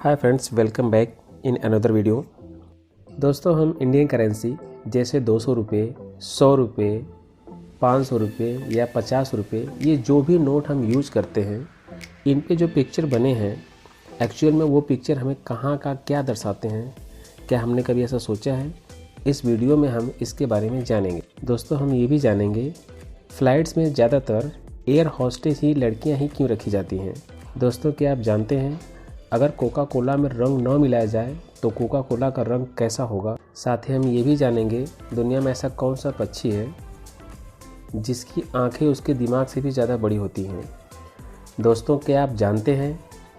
Hi friends, welcome back in another video. दोस्तों, हम Indian currency जैसे 200 रुपये, 100 रुपये, 500 रुपये या 50 रुपये, ये जो भी नोट हम यूज़ करते हैं, इन पे जो पिक्चर बने हैं, एक्चुअल में वो पिक्चर हमें कहाँ का क्या दर्शाते हैं, क्या हमने कभी ऐसा सोचा है? इस वीडियो में हम इसके बारे में जानेंगे। दोस्तों, हम ये भी जानेंगे फ़्लाइट्स में ज़्यादातर एयर होस्टेस ही लड़कियाँ ही क्यों रखी जाती हैं। दोस्तों, क्या आप जानते हैं अगर कोका कोला में रंग न मिलाया जाए तो कोका कोला का रंग कैसा होगा? साथ ही हम ये भी जानेंगे दुनिया में ऐसा कौन सा पक्षी है जिसकी आंखें उसके दिमाग से भी ज़्यादा बड़ी होती हैं। दोस्तों, क्या आप जानते हैं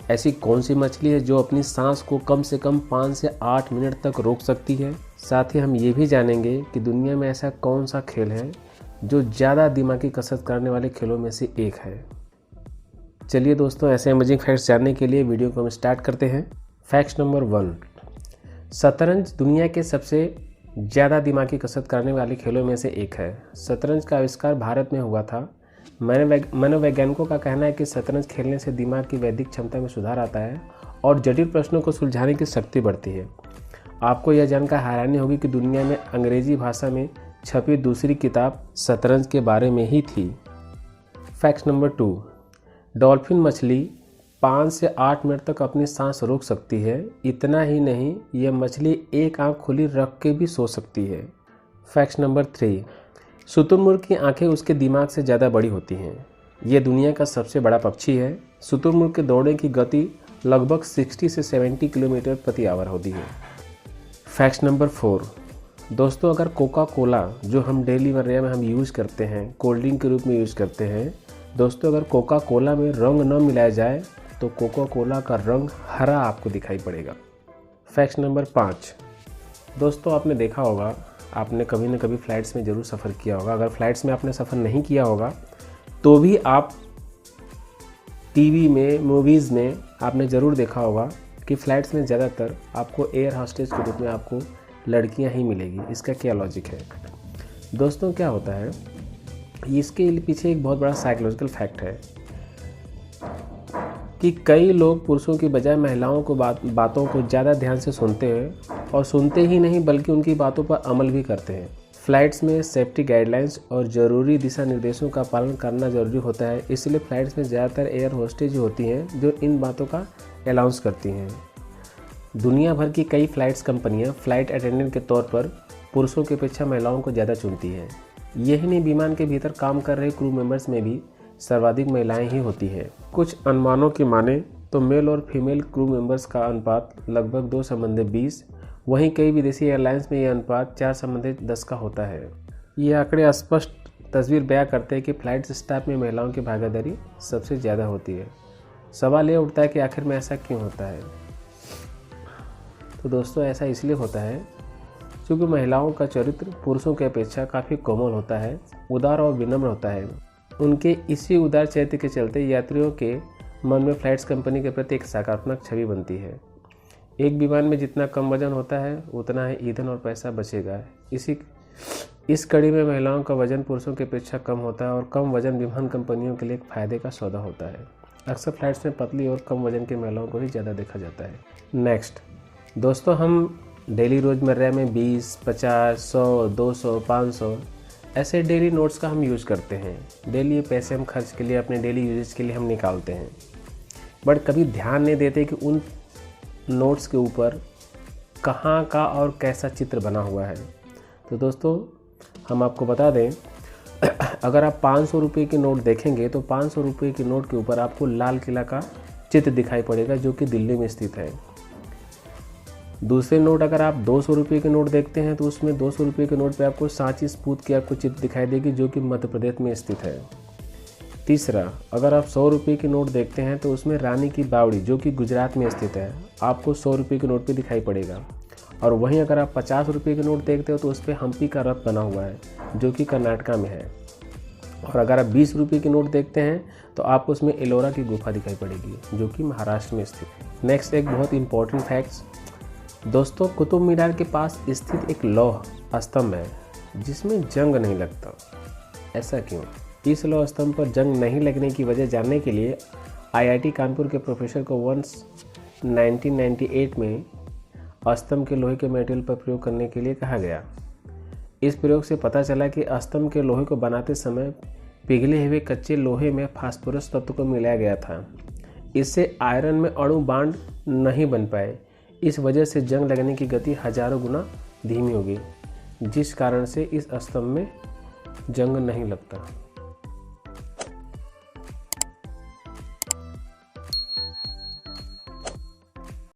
ऐसी कौन सी मछली है जो अपनी सांस को कम से कम 5 से 8 मिनट तक रोक सकती है? साथ ही हम ये भी जानेंगे कि दुनिया में ऐसा कौन सा खेल है जो ज़्यादा दिमागी कसरत करने वाले खेलों में से एक है। चलिए दोस्तों, ऐसे अमेजिंग फैक्ट्स जानने के लिए वीडियो को हम स्टार्ट करते हैं। फैक्ट नंबर 1, शतरंज दुनिया के सबसे ज़्यादा दिमागी कसरत करने वाले खेलों में से एक है। शतरंज का आविष्कार भारत में हुआ था। मनोवैज्ञानिकों का कहना है कि शतरंज खेलने से दिमाग की वैदिक क्षमता में सुधार आता है और जटिल प्रश्नों को सुलझाने की शक्ति बढ़ती है। आपको यह जानकर हैरानी होगी कि दुनिया में अंग्रेजी भाषा में छपी दूसरी किताब शतरंज के बारे में ही थी। फैक्ट नंबर 2, डॉल्फिन मछली 5 से 8 मिनट तक अपनी सांस रोक सकती है। इतना ही नहीं, यह मछली एक आंख खुली रख के भी सो सकती है। फैक्ट नंबर 3, शुतुरमुर्ग की आंखें उसके दिमाग से ज़्यादा बड़ी होती हैं। यह दुनिया का सबसे बड़ा पक्षी है। शुतुरमुर्ग के दौड़ने की गति लगभग 60 से 70 किलोमीटर प्रति आवर होती है। फैक्ट नंबर 4, दोस्तों, अगर कोका कोला जो हम डेली मर्रे में हम यूज़ करते हैं, कोल्ड ड्रिंक के रूप में यूज़ करते हैं, दोस्तों, अगर कोका कोला में रंग न मिलाया जाए तो कोका कोला का रंग हरा आपको दिखाई पड़ेगा। फैक्ट नंबर 5, दोस्तों, आपने देखा होगा, आपने कभी न कभी फ़्लाइट्स में ज़रूर सफ़र किया होगा। अगर फ़्लाइट्स में आपने सफ़र नहीं किया होगा तो भी आप टीवी में, मूवीज़ में आपने ज़रूर देखा होगा कि फ़्लाइट्स में ज़्यादातर आपको एयर होस्टेस के रूप में आपको लड़कियां ही मिलेगी। इसका क्या लॉजिक है? दोस्तों, क्या होता है, इसके पीछे एक बहुत बड़ा साइकोलॉजिकल फैक्ट है कि कई लोग पुरुषों की बजाय महिलाओं को बातों को ज़्यादा ध्यान से सुनते हैं और सुनते ही नहीं बल्कि उनकी बातों पर अमल भी करते हैं। फ़्लाइट्स में सेफ्टी गाइडलाइंस और ज़रूरी दिशा निर्देशों का पालन करना ज़रूरी होता है। इसलिए फ़्लाइट्स में ज़्यादातर एयर होस्टेज होती हैं जो इन बातों का अनाउंस करती हैं। दुनिया भर की कई फ़्लाइट्स कंपनियाँ फ़्लाइट अटेंडेंट के तौर पर पुरुषों की अपेक्षा महिलाओं को ज़्यादा चुनती हैं। यही नहीं, विमान के भीतर काम कर रहे क्रू मेंबर्स में भी सर्वाधिक महिलाएं ही होती हैं। कुछ अनुमानों की माने तो मेल और फीमेल क्रू मेंबर्स का अनुपात लगभग 2:20, वहीं कई विदेशी एयरलाइंस में यह अनुपात 4:10 का होता है। ये आंकड़े स्पष्ट तस्वीर बयां करते हैं कि फ्लाइट स्टाफ में महिलाओं की भागीदारी सबसे ज़्यादा होती है। सवाल ये उठता है कि आखिर में ऐसा क्यों होता है? तो दोस्तों, ऐसा इसलिए होता है क्योंकि महिलाओं का चरित्र पुरुषों की अपेक्षा काफ़ी कोमल होता है, उदार और विनम्र होता है। उनके इसी उदार चरित्र के चलते यात्रियों के मन में फ़्लाइट्स कंपनी के प्रति एक सकारात्मक छवि बनती है। एक विमान में जितना कम वजन होता है उतना ही ईंधन और पैसा बचेगा। इस कड़ी में महिलाओं का वजन पुरुषों की अपेक्षा कम होता है और कम वजन विमान कंपनियों के लिए एक फ़ायदे का सौदा होता है। अक्सर फ्लाइट्स में पतली और कम वजन की महिलाओं को ही ज़्यादा देखा जाता है। नेक्स्ट, दोस्तों, हम डेली रोज़मर्रा में 20, 50, 100, 200, 500 ऐसे डेली नोट्स का हम यूज़ करते हैं। डेली पैसे हम खर्च के लिए, अपने डेली यूजेज के लिए हम निकालते हैं, बट कभी ध्यान नहीं देते कि उन नोट्स के ऊपर कहाँ का और कैसा चित्र बना हुआ है। तो दोस्तों, हम आपको बता दें, अगर आप 500 रुपये की नोट देखेंगे तो 500 रुपये की नोट के ऊपर आपको लाल किला का चित्र दिखाई पड़ेगा जो कि दिल्ली में स्थित है। दूसरे नोट, अगर आप 200 रुपये के नोट देखते हैं तो उसमें 200 रुपये के नोट पे आपको सांची स्पूत की आपको चित्र दिखाई देगी जो कि मध्य प्रदेश में स्थित है। तीसरा, अगर आप 100 रुपये की नोट देखते हैं तो उसमें रानी की बावड़ी जो कि गुजरात में स्थित है आपको 100 रुपये के नोट पे दिखाई पड़ेगा। और वहीं अगर आप 50 रुपये के नोट देखते हो तो उस पर हम्पी का रथ बना हुआ है जो कि कर्नाटका में है। और अगर आप 20 रुपये की नोट देखते हैं तो आपको उसमें एलोरा की गुफा दिखाई पड़ेगी जो कि महाराष्ट्र में स्थित है। नेक्स्ट, एक बहुत इंपॉर्टेंट फैक्ट्स, दोस्तों, कुतुब मीनार के पास स्थित एक लौह स्तंभ है जिसमें जंग नहीं लगता। ऐसा क्यों? इस लौह स्तंभ पर जंग नहीं लगने की वजह जानने के लिए आईआईटी कानपुर के प्रोफेसर को वंश 1998 में अस्तम के लोहे के मेटेरियल पर प्रयोग करने के लिए कहा गया। इस प्रयोग से पता चला कि अस्तम के लोहे को बनाते समय पिघले हुए कच्चे लोहे में फास्फोरस तत्व को मिलाया गया था। इससे आयरन में अणु बांड नहीं बन पाए। इस वजह से जंग लगने की गति हजारों गुना धीमी होगी, जिस कारण से इस अस्तम में जंग नहीं लगता।